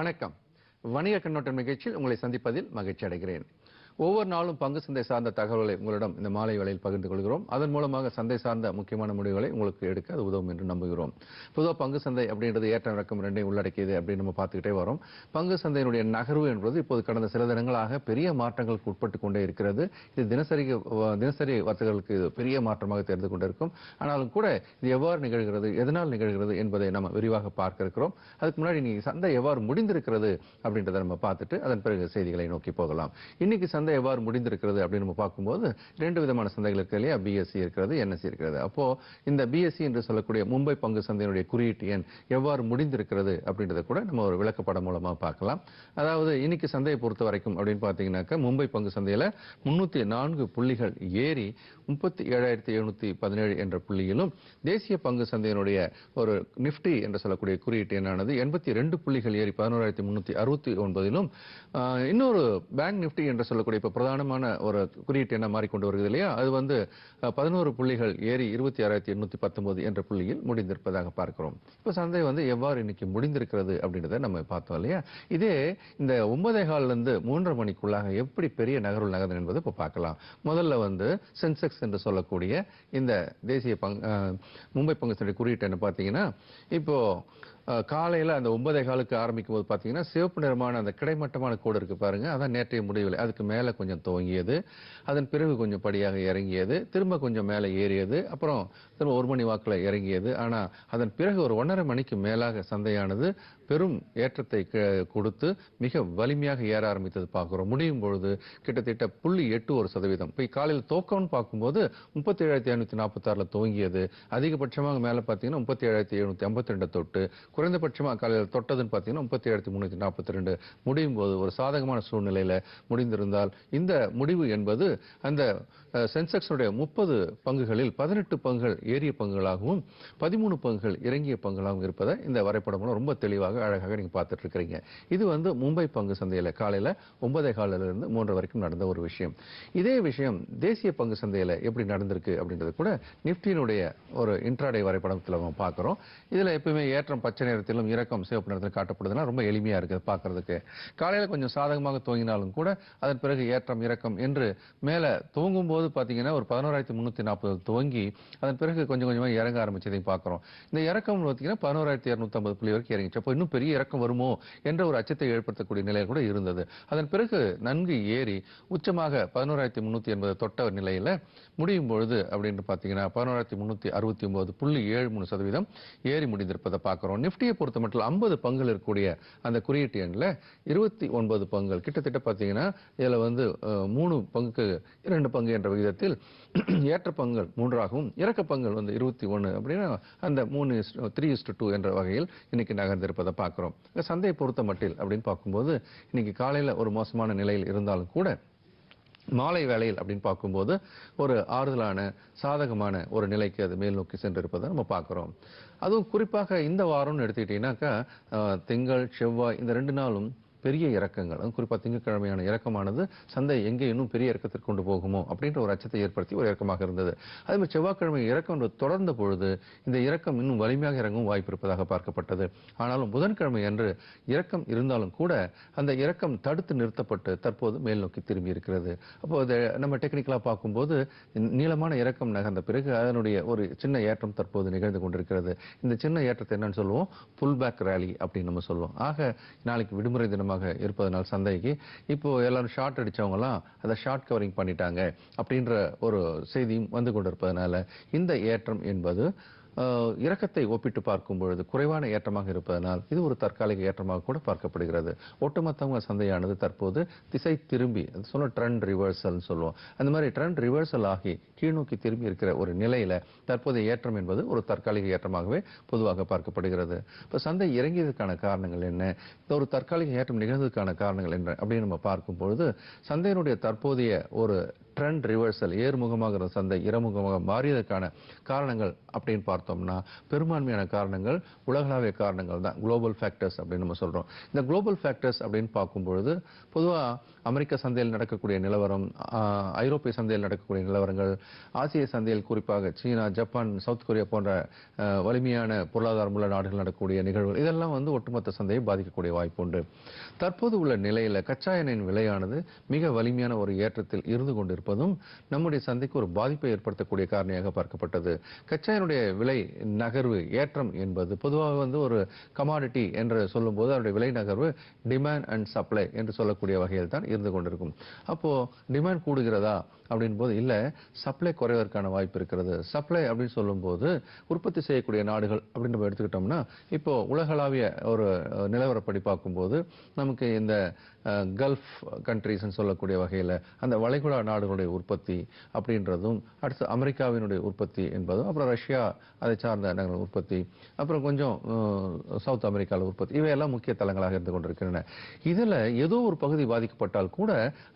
வணக்கம். வணிக கண்ணோட்டம் நிகழ்ச்சியில் உங்களை சந்திப்பதில் மகிழ்ச்சி அடைகிறேன். ஒவ்வொரு நாளும் பங்கு சந்தை சார்ந்த தகவல்களை உங்களிடம் இந்த மாலை வேளையில் பகிர்ந்து கொள்கிறோம். அதன் மூலமாக சந்தை சார்ந்த முக்கியமான முடிவுகளை உங்களுக்கு எடுக்க அது உதவும் என்று நம்புகிறோம். பொதுவாக பங்கு சந்தை அப்படின்றது ஏற்றம் இறக்கம் ரெண்டையும் உள்ளடக்கியது அப்படின்னு நம்ம பார்த்துக்கிட்டே வரோம். பங்கு சந்தையினுடைய நகர்வு என்பது இப்போது கடந்த சில தினங்களாக பெரிய மாற்றங்களுக்கு உட்பட்டு கொண்டே இருக்கிறது. இது தினசரி வர்த்தகர்களுக்கு பெரிய மாற்றமாக தெரிந்து கொண்டிருக்கும். ஆனாலும் கூட இது எவ்வாறு நிகழ்கிறது, எதனால் நிகழ்கிறது என்பதை நம்ம விரிவாக பார்க்க இருக்கிறோம். அதுக்கு முன்னாடி நீங்க சந்தை எவ்வாறு முடிந்திருக்கிறது அப்படின்றத நம்ம பார்த்துட்டு அதன் பிறகு செய்திகளை நோக்கி போகலாம். இன்னைக்கு சந்தை எவ்வாறு முடிந்திருக்கிறது அப்படின்னு நம்ம பார்க்கும்போது ரெண்டு விதமான சந்தைகள் இருக்கு இல்லையா? பிஎஸ்சி இருக்கிறது, என்எஸ்சி இருக்கிறது. அப்போ இந்த பிஎஸ்சி என்று சொல்லக்கூடிய மும்பை பங்கு சந்தையினுடைய குறியீட்டு எண் எவ்வாறு முடிந்திருக்கிறது அப்படின்றத கூட நம்ம ஒரு விளக்கப்படம் மூலமா பார்க்கலாம். அதாவது இன்னைக்கு சந்தையை பொறுத்த வரைக்கும் அப்படின்னு பார்த்தீங்கன்னாக்கா மும்பை பங்கு சந்தையில 304 புள்ளிகள் ஏறி 37,717 என்ற புள்ளியிலும், தேசிய பங்கு சந்தையினுடைய ஒரு நிப்டி என்று சொல்லக்கூடிய குறியீட்டு எண்ணானது 82 புள்ளிகள் ஏறி 11,669 இன்னொரு பேங்க் நிப்டி என்று சொல்லக்கூடிய இப்ப பிரதானமான ஒரு குறியீட்டு எண்ண மாறிக்கொண்டு வருகிறது இல்லையா? அது வந்து 11 புள்ளிகள் ஏறி 26,819 என்ற புள்ளியில் முடிந்திருப்பதாக பார்க்கிறோம். இப்ப சந்தை வந்து எவ்வாறு இன்னைக்கு முடிந்திருக்கிறது அப்படின்றத நம்ம பார்த்தோம் இல்லையா? இதே இந்த 9:15 இருந்து 3:30 மணிக்குள்ளாக எப்படி பெரிய நகர்வு நகர்ந்தது என்பதை இப்ப பார்க்கலாம். முதல்ல வந்து சென்செக்ஸ் என்று சொல்லக்கூடிய இந்த தேசிய மும்பை பங்கு சந்தை குறியீட்டு என்ன பார்த்தீங்கன்னா, இப்போ காலையில அந்த 9:15 ஆரம்பிக்கும் போது பாத்தீங்கன்னா சிவப்பு நிறமான அந்த கிடைமட்டமான கோடு இருக்கு பாருங்க, அதான் நேற்றைய முடிவில். அதுக்கு மேல கொஞ்சம் துவங்கியது, அதன் பிறகு கொஞ்சம் படியாக இறங்கியது, திரும்ப கொஞ்சம் மேல ஏறியது, அப்புறம் திரும்ப 1 மணி வாக்குல இறங்கியது. ஆனா அதன் பிறகு ஒரு 1:30 மணிக்கு மேலாக சந்தையானது பெரும் ஏற்றத்தை கொடுத்து மிக வலிமையாக ஏற ஆரம்பித்தது பார்க்கிறோம். முடியும் பொழுது கிட்டத்தட்ட 0.81%. இப்போ காலையில் துவக்கம்னு பார்க்கும்போது 37,546 துவங்கியது. அதிகபட்சமாக மேல பாத்தீங்கன்னா 37,752 தொட்டு, குறைந்தபட்சமா காலையில் தொட்டதுன்னு பாத்தீங்கன்னா 37,342 முடியும் போது ஒரு சாதகமான சூழ்நிலையில முடிந்திருந்தால், இந்த முடிவு என்பது அந்த சென்செக்ஸுடைய 30 பங்குகளில் 18 பங்குகள் ஏறிய பங்குகளாகவும் 13 பங்குகள் இறங்கிய பங்குகளாகவும் இருப்பதை இந்த வரைபடம் ரொம்ப தெளிவாக அழகாக நீங்க பார்த்துட்டு இருக்கிறீங்க. இது வந்து மும்பை பங்கு சந்தையில காலையில 9:15 இருந்து 3 வரைக்கும் நடந்த ஒரு விஷயம். இதே விஷயம் தேசிய பங்கு சந்தையில எப்படி நடந்திருக்கு அப்படின்றது கூட நிப்டியினுடைய ஒரு இன்ட்ராடே வரைபடத்தில் நம்ம பார்க்கிறோம். இதுல எப்பவுமே ஏற்றம் பச்சை நிறத்திலும் இறக்கம் சிவப்பு நிறத்தில் காட்டப்படுதுன்னா ரொம்ப எளிமையா இருக்குது பார்க்கறதுக்கு. காலையில கொஞ்சம் சாதகமாக துவங்கினாலும் கூட அதன் பிறகு ஏற்றம் இறக்கம் என்று மேல துவங்கும் போது பாத்தீங்கன்னா ஒரு 11,340 துவங்கி அதன் பிறகு கொஞ்சம் கொஞ்சமா இறங்க ஆரம்பிச்சதையும் பார்க்கிறோம். இந்த இறக்கம் பாத்தீங்கன்னா 11,250 புள்ளி வரைக்கும் இறங்கிச்சு. அப்போ இன்னும் பெரிய இறக்கம் வருமோ என்ற ஒரு அச்சத்தை ஏற்படுத்தக்கூடிய நிலையில் கூட இருந்தது. அதன் பிறகு நன்கு ஏறி உச்சமாக 11,380 தொட்ட நிலையில முடியும் பொழுது அப்படின்னு பாத்தீங்கன்னா 11,369.73% ஏறி முடிந்திருப்பதை பார்க்கிறோம். நிப்டியை பொறுத்த மட்டும் 50 பங்குகள் இருக்கக்கூடிய அந்த குறியீட்டு எண்ணில் 29 பங்குகள் கிட்டத்தட்ட பாத்தீங்கன்னா இதுல வந்து 3 பங்குக்கு 2 பங்கு என்ற விகிதத்தில் ஏற்ற பங்குகள் 3ஆகவும் இறக்க பங்குகள் வந்து 21 அப்படின்னா அந்த 3:2 என்ற வகையில் இன்னைக்கு நகர்ந்திருப்பதை பார்க்கிறோம். சந்தையை பொறுத்த மட்டில் அப்படின்னு பார்க்கும்போது இன்னைக்கு காலையில ஒரு மோசமான நிலையில் இருந்தாலும் கூட மாலை வேளையில் அப்படின்னு பார்க்கும்போது ஒரு ஆறுதலான சாதகமான ஒரு நிலைக்கு அது மேல் நோக்கி சென்றிருப்பதை நம்ம பார்க்கிறோம். அதுவும் குறிப்பாக இந்த வாரம்னு எடுத்துக்கிட்டீங்கன்னாக்கா திங்கள் செவ்வாய் இந்த 2 நாளும் பெரிய இறக்கங்கள், குறிப்பா திங்கட்கிழமையான இறக்கமானது சந்தை எங்கே இன்னும் பெரிய இறக்கத்திற்கு கொண்டு போகுமோ அப்படின்ற ஒரு அச்சத்தை ஏற்படுத்தி ஒரு இறக்கமாக இருந்தது. அதே மாதிரி செவ்வாய்க்கிழமை இறக்கம் தொடர்ந்த பொழுது இந்த இறக்கம் இன்னும் வலிமையாக இறங்கும் வாய்ப்பு இருப்பதாக பார்க்கப்பட்டது. ஆனாலும் புதன்கிழமை அன்று இறக்கம் இருந்தாலும் கூட அந்த இறக்கம் தடுத்து நிறுத்தப்பட்டு தற்போது மேல் நோக்கி திரும்பி இருக்கிறது. அப்போ நம்ம டெக்னிக்கலா பார்க்கும்போது நீளமான இறக்கம் நகர்ந்த பிறகு அதனுடைய ஒரு சின்ன ஏற்றம் தற்போது நிகழ்ந்து கொண்டிருக்கிறது. இந்த சின்ன ஏற்றத்தை என்னன்னு சொல்லுவோம், புல் பேக் ரேலி அப்படின்னு நம்ம சொல்லுவோம். ஆக நாளைக்கு விடுமுறை தினம் இருப்பதனால் சந்தைக்கு இப்போ எல்லாரும் ஷார்ட் அடிச்சவங்க எல்லாம் அதை ஷார்ட் கவரிங் பண்ணிட்டாங்க அப்படின்ற ஒரு செய்தியும் வந்து கொண்டிருப்பதனால இந்த ஏற்றம் என்பது இறக்கத்தை ஒப்பிட்டு பார்க்கும் பொழுது குறைவான ஏற்றமாக இருப்பதனால் இது ஒரு தற்காலிக ஏற்றமாக கூட பார்க்கப்படுகிறது. ஒட்டுமொத்தமாக சந்தையானது தற்போது திசை திரும்பி சொன்ன ட்ரெண்ட் ரிவர்சல் சொல்லுவோம். அந்த மாதிரி ட்ரெண்ட் ரிவர்சல் ஆகி கீழ்நோக்கி திரும்பி இருக்கிற ஒரு நிலையில தற்போதைய ஏற்றம் என்பது ஒரு தற்காலிக ஏற்றமாகவே பொதுவாக பார்க்கப்படுகிறது. இப்ப சந்தை இறங்கியதற்கான காரணங்கள் என்ன, ஒரு தற்காலிக ஏற்றம் நிகழ்ந்ததுக்கான காரணங்கள் என்ன அப்படின்னு நம்ம பார்க்கும் பொழுது சந்தையினுடைய தற்போதைய ஒரு ட்ரெண்ட் ரிவர்சல், ஏறுமுகமாக இருந்த சந்தை இறமுகமாக மாறியதற்கான காரணங்கள் அப்படின்னு பார்த்தோம்னா பெரும்பான்மையான காரணங்கள் உலகளாவிய காரணங்கள் தான், குளோபல் ஃபேக்டர்ஸ் அப்படின்னு நம்ம சொல்றோம். இந்த குளோபல் ஃபேக்டர்ஸ் அப்படின்னு பார்க்கும்பொழுது பொதுவா அமெரிக்க சந்தையில் நடக்கக்கூடிய நிலவரம், ஐரோப்பிய சந்தையில் நடக்கக்கூடிய நிலவரங்கள், ஆசிய சந்தையில் குறிப்பாக சீனா, ஜப்பான், சவுத் கொரியா போன்ற வலிமையான பொருளாதாரம் உள்ள நாடுகள் நடக்கக்கூடிய நிகழ்வுகள் இதெல்லாம் ஒட்டுமொத்த சந்தையை பாதிக்கக்கூடிய வாய்ப்பு உண்டு. தற்போது உள்ள நிலையில கச்சா எண்ணெயின் விலையானது மிக வலிமையான ஒரு ஏற்றத்தில் இருந்து கொண்டிருப்பதும் நம்முடைய சந்தைக்கு ஒரு பாதிப்பை ஏற்படுத்தக்கூடிய காரணியாக பார்க்கப்பட்டது. கச்சா எண்ணெயுடைய விலை நகர்வு ஏற்றம் என்பது பொதுவாக ஒரு கமாடிட்டி என்று சொல்லும்போது அதனுடைய விலை நகர்வு டிமாண்ட் அண்ட் சப்ளை என்று சொல்லக்கூடிய வகையில் தான் இருந்து கொண்டிருக்கும். அப்போ டிமாண்ட் கூடுகிறதா அப்படின் போது இல்ல, சப்ளை குறைவதற்கான வாய்ப்பு இருக்கிறது. சப்ளை அப்படின்னு சொல்லும்போது உற்பத்தி செய்யக்கூடிய நாடுகள் அப்படின்னு நம்ம எடுத்துக்கிட்டோம்னா இப்போ உலகளாவிய ஒரு நிலவரப்படி பார்க்கும்போது நமக்கு இந்த கல்ஃப் கண்ட்ரீஸ் சொல்லக்கூடிய வகையில் அந்த வளைகுடா நாடுகளுடைய உற்பத்தி அப்படின்றதும், அடுத்து அமெரிக்காவினுடைய உற்பத்தி என்பதும், அப்புறம் ரஷ்யா அதை சார்ந்த நகர உற்பத்தி, அப்புறம் கொஞ்சம் சவுத் அமெரிக்காவில் உற்பத்தி, இவையெல்லாம் முக்கிய தளங்களாக இருந்து கொண்டிருக்கின்றன. இதில் ஏதோ ஒரு பகுதி பாதிக்கப்பட்டால் கூட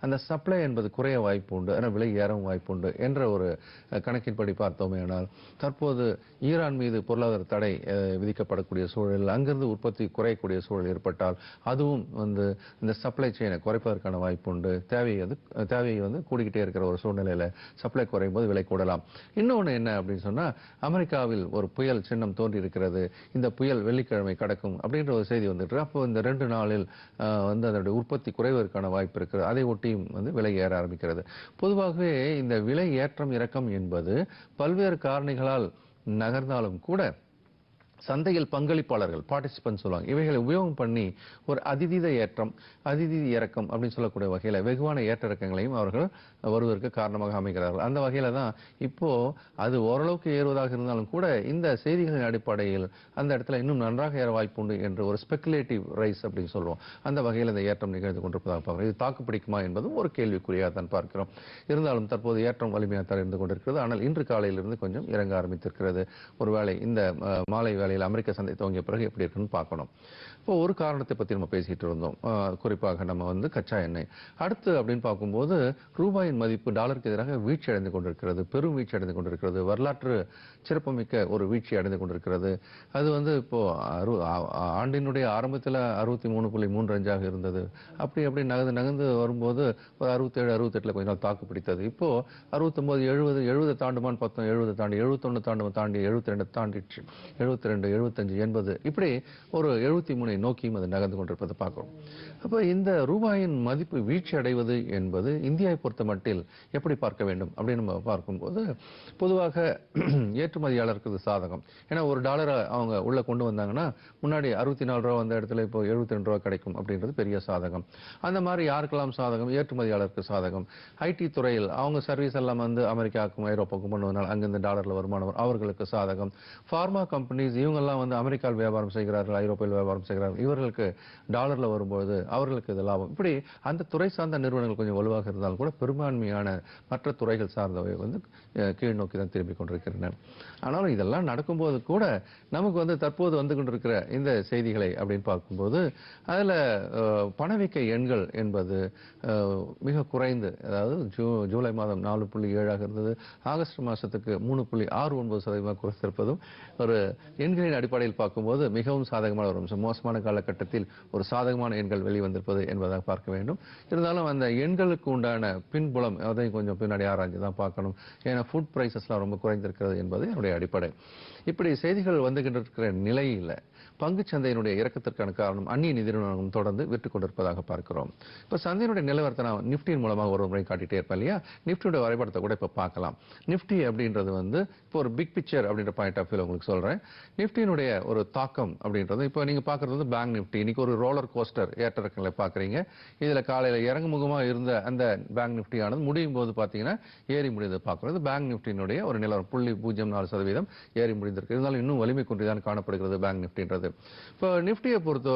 அந்த சப்ளை என்பது குறைய வாய்ப்பு உண்டு, ஆனால் விலை ஏறவும் வாய்ப்பு உண்டு என்ற ஒரு கணக்கின்படி பார்த்தோமே. ஆனால் தற்போது ஈரான் மீது பொருளாதார தடை விதிக்கப்படக்கூடிய சூழல், அங்கிருந்து உற்பத்தி குறையக்கூடிய சூழல் ஏற்பட்டால் அதுவும் இந்த சப்ளை செயினை குறைப்பதற்கான வாய்ப்பு உண்டு. தேவையை கூடிக்கிட்டே இருக்கிற ஒரு சூழ்நிலையில சப்ளை குறையும் போது விலை கூடலாம். இன்னொன்று என்ன அப்படின்னு சொன்னா, அமெரிக்காவில் ஒரு புயல் சின்னம் தோன்றி இருக்கிறது, இந்த புயல் வெள்ளிக்கிழமை கடக்கும் அப்படின்ற ஒரு செய்தி வந்துட்டு, அப்போ இந்த 2 நாளில் அதனுடைய உற்பத்தி குறைவதற்கான வாய்ப்பு இருக்கிறது. அதை ஒட்டியும் விலை ஏற ஆரம்பிக்கிறது. பொதுவாகவே இந்த விலை ஏற்றம் இறக்கம் என்பது பல்வேறு காரணிகளால் நகர்ந்தாலும் கூட சந்தையில் பங்களிப்பாளர்கள், பார்ட்டிசிபென்ட் சொல்லுவாங்க, இவைகளை உபயோகம் பண்ணி ஒரு அதிதீத ஏற்றம், அதிதீத இறக்கம் அப்படின்னு சொல்லக்கூடிய வகையில் வெகுவான ஏற்ற இறக்கங்களையும் அவர்கள் வருவதற்கு காரணமாக அமைகிறார்கள். அந்த வகையில தான் இப்போ அது ஓரளவுக்கு ஏறுவதாக இருந்தாலும் கூட இந்த செய்திகளின் அடிப்படையில் அந்த இடத்துல இன்னும் நன்றாக ஏற வாய்ப்பு உண்டு என்று ஒரு ஸ்பெகுலேட்டிவ் ரைஸ் அப்படின்னு சொல்லுவோம். அந்த வகையில் இந்த ஏற்றம் நிகழ்ந்து கொண்டிருப்பதாக பார்க்கிறோம். இது தாக்கு பிடிக்குமா என்பதும் ஒரு கேள்விக்குறியாக தான் பார்க்கிறோம். இருந்தாலும் தற்போது ஏற்றம் வலிமையாக தான் இருந்து கொண்டிருக்கிறது. ஆனால் இன்று காலையிலிருந்து கொஞ்சம் இறங்க ஆரம்பித்திருக்கிறது. ஒருவேளை இந்த மாலை வேளையில் அமெரிக்க சந்தை துவங்கிய பிறகு எப்படி இருக்குன்னு பார்க்கணும். இப்போ ஒரு காரணத்தை பத்தி நம்ம பேசிட்டு இருந்தோம், குறிப்பாக நம்ம கச்சா எண்ணெய். அடுத்து அப்படின்னு பார்க்கும்போது ரூபாயின் மதிப்பு டாலருக்கு எதிராக வீழ்ச்சி அடைந்து கொண்டிருக்கிறது, பெரும் வீழ்ச்சி அடைந்து கொண்டிருக்கிறது, வரலாற்று சிறப்புமிக்க ஒரு வீழ்ச்சி அடைந்து கொண்டிருக்கிறது. அது இப்போ ஆண்டினுடைய ஆரம்பத்தில் 63.35 இருந்தது. அப்படி நகர்ந்து வரும்போது ஒரு 67, 68 கொஞ்ச நாள் தாக்கு பிடித்தது. இப்போ 69, 70 தாண்டுமான்னு பார்த்தோம், 70 தாண்டி, 71 தாண்டி, 72 தாண்டிடுச்சு, 72, 75, 80 இப்படி ஒரு 73 நோக்கியும் அது நகர்ந்து கொண்டிருப்பதை பார்க்கிறோம். அப்ப இந்த ரூபாயின் மதிப்பு வீழ்ச்சி அடைவது என்பது இந்தியாவை பொறுத்த மட்டில் எப்படி பார்க்க வேண்டும் அப்படின்னு நம்ம பார்க்கும்போது, பொதுவாக ஏற்றுமதியாளருக்கு இது சாதகம். ஏன்னா ஒரு டாலரை அவங்க உள்ள கொண்டு வந்தாங்கன்னா முன்னாடி 64 ரூபா வந்த இடத்துல இப்போ 72 ரூபா கிடைக்கும் அப்படின்றது பெரிய சாதகம். அந்த மாதிரி யாருக்கெல்லாம் சாதகம்? ஏற்றுமதியாளருக்கு சாதகம். ஐடி துறையில் அவங்க சர்வீஸ் எல்லாம் அமெரிக்காவுக்கும் ஐரோப்பாவுக்கும் பண்ணுவதனால் அங்கிருந்து டாலர்ல வருமானம் அவர்களுக்கு சாதகம். ஃபார்மா கம்பெனிஸ் இவங்கெல்லாம் அமெரிக்காவில் வியாபாரம் செய்கிறார்கள், ஐரோப்பாவில் வியாபாரம் செய்கிறார்கள், இவர்களுக்கு டாலர்ல வரும்போது அவர்களுக்கு இது லாபம். இப்படி அந்த துறை சார்ந்த நிறுவனங்கள் கொஞ்சம் வலுவாக இருந்தாலும் கூட பெரும்பான்மையான மற்ற துறைகள் சார்ந்தவை கீழ் நோக்கி தான் திரும்பிக் கொண்டிருக்கின்றன. ஆனாலும் இதெல்லாம் நடக்கும்போது கூட நமக்கு தற்போது வந்து கொண்டிருக்கிற இந்த செய்திகளை அப்படின்னு பார்க்கும்போது அதுல பணவீக்க எண்கள் என்பது மிக குறைந்து, அதாவது ஜூலை மாதம் 4.7 இருந்தது, ஆகஸ்ட் மாசத்துக்கு 3.69% குறைத்திருப்பதும் ஒரு எண்களின் அடிப்படையில் பார்க்கும்போது மிகவும் சாதகமான ஒரு அம்சம். மோசமான காலகட்டத்தில் ஒரு சாதகமான எண்கள் வெளிவந்திருப்பது என்பதாக பார்க்க வேண்டும். இருந்தாலும் அந்த எண்களுக்கு உண்டான பின்புலம் அதையும் கொஞ்சம் பின்னாடி ஆராய்ச்சி தான் பார்க்கணும். ஏன்னா ஃபுட் பிரைசஸ்லாம் ரொம்ப குறைந்திருக்கிறது என்பது என்னுடைய அடிப்படை. இப்படி செய்திகள் வந்துகிட்டு இருக்கிற நிலையில் பங்குச்சந்தையினுடைய இறக்கத்திற்கான காரணம் அந்நிய நிதி நிறுவனம் தொடர்ந்து விற்று கொண்டிருப்பதாக பார்க்கிறோம். இப்போ சந்தையினுடைய நிலவரத்தை நான் நிப்டியின் மூலமாக ஒரு முறை காட்டிட்டே இருப்பேன் இல்லையா? நிப்டியோட வரைபடத்தை கூட இப்போ பார்க்கலாம். நிப்டி அப்படின்றது இப்போ ஒரு பிக் பிக்சர் அப்படின்ற பாயிண்ட் ஆஃப் வியூ உங்களுக்கு சொல்றேன். நிப்டியினுடைய ஒரு தாக்கம் அப்படின்றது இப்போ நீங்க பார்க்கறது பேங்க் நிப்டி. இன்னைக்கு ஒரு ரோலர் கோஸ்டர் ஏற்ற இறக்கங்களை பார்க்குறீங்க. இதுல காலையில இறங்குமுகமா இருந்த அந்த பேங்க் நிப்டியானது முடியும் போது பார்த்தீங்கன்னா ஏறி முடிந்தது பார்க்கறது. பேங்க் நிப்டியினுடைய ஒரு நிலவரம் 0.04% ஏறி முடிந்திருக்கு. இருந்தாலும் இன்னும் வலிமை குன்றிதான் காணப்படுகிறது பேங்க் நிப்டின்றது. இப்போ நிப்டியை பொறுத்த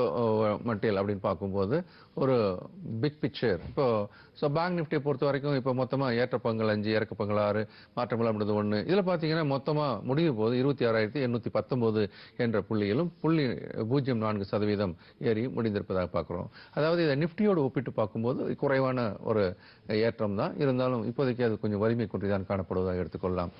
மட்டில் அப்படின்னு பார்க்கும்போது ஒரு பிக் பிக்சர். இப்போ பேங்க் நிஃப்டியை பொறுத்த வரைக்கும் இப்போ மொத்தமா ஏற்ற பங்குகள் 5, இறக்க பங்குகள் 6, மாற்றமில்லாமது 1. இதுல பாத்தீங்கன்னா மொத்தமா முடியும் போது 26,819 என்ற புள்ளியிலும் 0.04% ஏறி முடிந்திருப்பதாக பார்க்கிறோம். அதாவது இதை நிஃப்டியோடு ஒப்பிட்டு பார்க்கும்போது குறைவான ஒரு ஏற்றம் தான் இருந்தாலும் இப்போதைக்கு அது கொஞ்சம் வலிமை குன்றிதான் காணப்படுவதாக எடுத்துக்கொள்ளலாம்.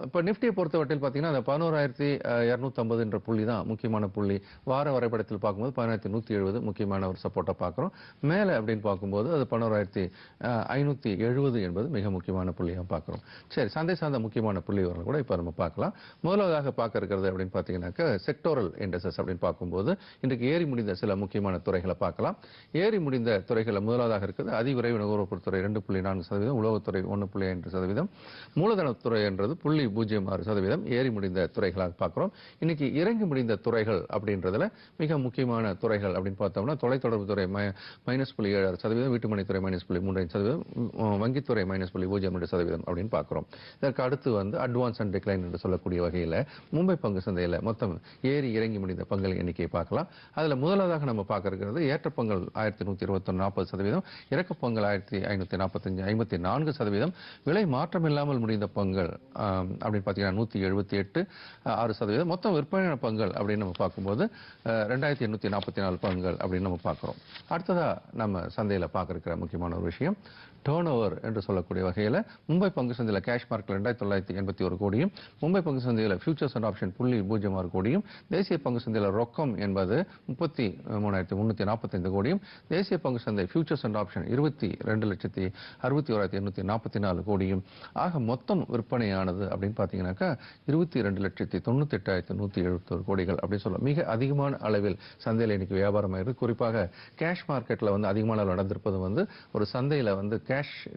இப்போ நிஃப்டியை பொறுத்தவரையில் பார்த்தீங்கன்னா அந்த 11,250 என்ற புள்ளி தான் முக்கியமான புள்ளி. வார வரைபடத்தில் பார்க்கும்போது 11,170 முக்கியமான ஒரு சப்போர்ட்டா பார்க்கிறோம். மேலே அப்படின்னு பார்க்கும்போது அது 11,570 என்பது மிக முக்கியமான புள்ளியாக பார்க்கிறோம். சரி, சந்தை சார்ந்த முக்கியமான புள்ளி விவரங்கள் கூட இப்போ நம்ம பார்க்கலாம். முதலாவதாக பார்க்க இருக்கிறது அப்படின்னு பார்த்தீங்கன்னாக்க செக்டோரல் இண்டசஸ் அப்படின்னு பார்க்கும்போது இன்றைக்கு ஏறி முடிந்த சில முக்கியமான துறைகளை பார்க்கலாம். ஏறி முடிந்த துறைகளில் முதலாவதாக இருக்கிறது அதிவிரைவு நுகர்வோர் பொருட்துறை 2.4%, உளவுத்துறை 1.5%, மூலதனத்துறை என்றது 0.06% ஏறி முடிந்த துறைகளாக பார்க்கிறோம். இன்னைக்கு இறங்கி முடிந்த துறைகள் அப்படின்றதுல மிக முக்கியமான துறைகள் அப்படின்னு பார்த்தோம்னா தொலைத்தொடர்பு துறை -0.76%, வீட்டுமனைத்துறை -0.35%, வங்கித்துறை -0.02% அப்படின்னு பார்க்கிறோம். இதற்கு அடுத்து வந்து அட்வான்ஸ் அண்ட் டிக்ளைன் என்று சொல்லக்கூடிய வகையில் மும்பை பங்கு சந்தையில் மொத்தம் ஏறி இறங்கி முடிந்த பங்குகள் எண்ணிக்கையை பார்க்கலாம். அதுல முதலாவதாக நம்ம பார்க்க இருக்கிறது ஏற்ற பங்குகள் 1121 40%, இறக்க பங்குகள் 1545 54%, விலை மாற்றம் இல்லாமல் முடிந்த பங்குகள் அப்படின்னு பார்த்தீங்கன்னா 178 6%, மொத்தம் விற்பனையான பங்குகள் அப்படின்னு நம்ம பார்க்கும்போது 2844 பங்குகள் அப்படின்னு நம்ம பார்க்கிறோம். அடுத்ததா நம்ம சந்தையில் பார்க்க இருக்கிற முக்கியமான ஒரு விஷயம் டர்ன் ஓவர் என்று சொல்லக்கூடிய வகையில் மும்பை பங்கு சந்தையில் கேஷ் மார்க்கெட் 2981 கோடியும், மும்பை பங்கு சந்தையில் ஃபியூச்சர்ஸ் அண்ட் ஆப்ஷன் 0.06 கோடியும், தேசிய பங்கு சந்தையில் ரொக்கம் என்பது 33,345 கோடியும், தேசிய பங்கு சந்தை ஃபியூச்சர்ஸ் அண்ட் ஆப்ஷன் 22,61,844 கோடியும் ஆக மொத்தம் விற்பனையானது அப்படின்னு பார்த்தீங்கன்னாக்கா 22,98,171 கோடிகள் அப்படின்னு சொல்லலாம். மிக அதிகமான அளவில் சந்தையில் இன்னைக்கு வியாபாரம் ஆயிருக்கு. குறிப்பாக கேஷ் மார்க்கெட்ல வந்து அதிகமான அளவு நடந்திருப்பது வந்து ஒரு சந்தையில வந்து கேஷ்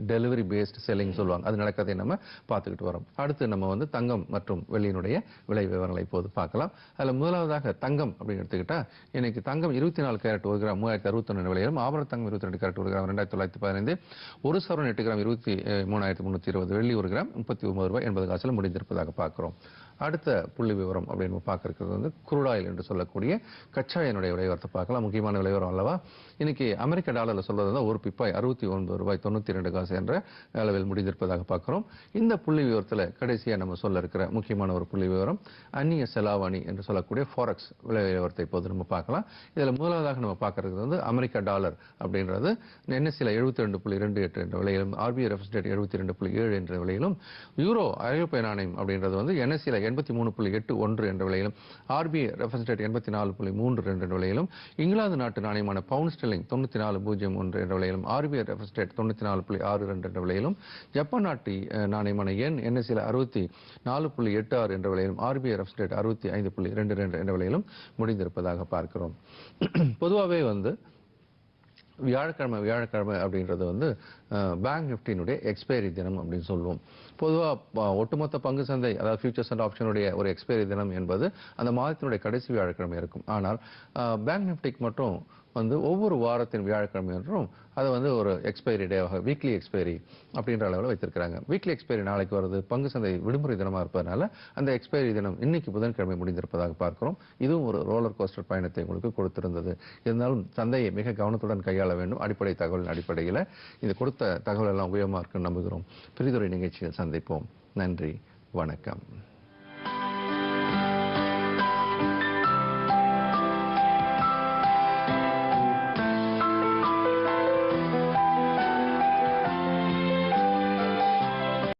டெலிவரி பேஸ்ட் செல்லிங் சொல்லுவாங்க. அது நடக்கதை நம்ம பார்த்துக்கிட்டு வரோம். அடுத்து நம்ம வந்து தங்கம் மற்றும் வெள்ளியினுடைய விலை விவரங்களை இப்போது பார்க்கலாம். அதுல முதலாவதாக தங்கம் அப்படின்னு எடுத்துக்கிட்டா இன்னைக்கு தங்கம் 24 கேரட் 1 கிராம் 3061 விலையிலும், ஆபரண தங்கம் 22 கேரட் 1 கிராம் 2915, ஒரு சவரன் 8 கிராம் 23,320, வெள்ளி 1 கிராம் 39 ரூபாய் 80 காசுல முடிந்திருப்பதாக பார்க்கிறோம். அடுத்த புள்ளி விவரம் அப்படின்னு பார்க்க இருக்கிறது வந்து குரூட் ஆயில் என்று சொல்லக்கூடிய கச்சா எண்ணெயுடைய விலைவரத்தை பார்க்கலாம். முக்கியமான விலைவரம் அல்லவா. இன்னைக்கு அமெரிக்க டாலர்ல சொல்றது ஒரு பிப்பாய் 69 ரூபாய் 92 காசு என்ற அளவில் முடிந்திருப்பதாக பார்க்கிறோம். இந்த புள்ளி விவரத்தில் கடைசியா நம்ம சொல்ல இருக்கிற முக்கியமான ஒரு புள்ளி விவரம் அந்நிய செலாவணி என்று சொல்லக்கூடிய ஃபாரெக்ஸ் விலை விவரத்தை இப்போது நம்ம பார்க்கலாம். இதுல முதலாவதாக நம்ம பார்க்கறது வந்து அமெரிக்க டாலர் அப்படின்றது என்எஸ்சியில் 72.28 என்ற விலையிலும், ஆர்பிஐ ரெஃபரன்ஸ் ரேட் 72.7 என்ற விலையிலும், யூரோ ஐரோப்பிய நாணயம் அப்படின்றது வந்து என்எஸ்சியில் 83.81 என்ற விலையிலும், ஆர்பிஐ ரெஃபரன்ஸ் ரேட் 84.32 என்ற விலையிலும், இங்கிலாந்து நாட்டு நாணயமான பவுண்ட் ஸ்டெர்லிங் 94.01 என்ற விலையிலும், ஆர்பிஐ ரெஃபரன்ஸ் ரேட் 94.62 என்ற விலையிலும், ஜப்பான் நாட்டு நாணயமான யென் என்எஸ்சியில் 64.86 என்ற விலையிலும், ஆர்பிஐ ரெஃபரன்ஸ் ரேட் 65.22 என்ற விலையிலும் முடிந்திருப்பதாக பார்க்கிறோம். பொதுவாகவே வந்து வியாழக்கிழமை அப்படின்றது வந்து பேங்க் நிஃப்டியினுடைய எக்ஸ்பைரி தினம் அப்படின்னு சொல்லுவோம். பொதுவாக ஒட்டுமொத்த பங்கு சந்தை அதாவது ஃபியூச்சர்ஸ் அண்ட் ஆப்ஷனுடைய ஒரு எக்ஸ்பைரி தினம் என்பது அந்த மாதத்தினுடைய கடைசி வியாழக்கிழமை இருக்கும். ஆனால் பேங்க் நிஃப்டிக்கு மட்டும் வந்து ஒவ்வொரு வாரத்தின் வியாழக்கிழமை என்றும் அதை வந்து ஒரு எக்ஸ்பைரி டேவாக வீக்லி எக்ஸ்பைரி அப்படின்ற அளவில் வைத்திருக்கிறாங்க. வீக்லி எக்ஸ்பைரி நாளைக்கு வருது, பங்கு சந்தை விடுமுறை தினமாக இருப்பதனால அந்த எக்ஸ்பைரி தினம் இன்னைக்கு புதன்கிழமை முடிந்திருப்பதாக பார்க்கிறோம். இதுவும் ஒரு ரோலர் கோஸ்டர் பயணத்தை உங்களுக்கு கொடுத்திருந்தது. இருந்தாலும் சந்தையை மிக கவனத்துடன் கையாள வேண்டும். அடிப்படை தகவலின் அடிப்படையில் இந்த கொடுத்த தகவல் எல்லாம் உபயோகமாக இருக்குன்னு நம்புகிறோம். பிரிதுரை நிகழ்ச்சியில் சந்திப்போம். நன்றி, வணக்கம்.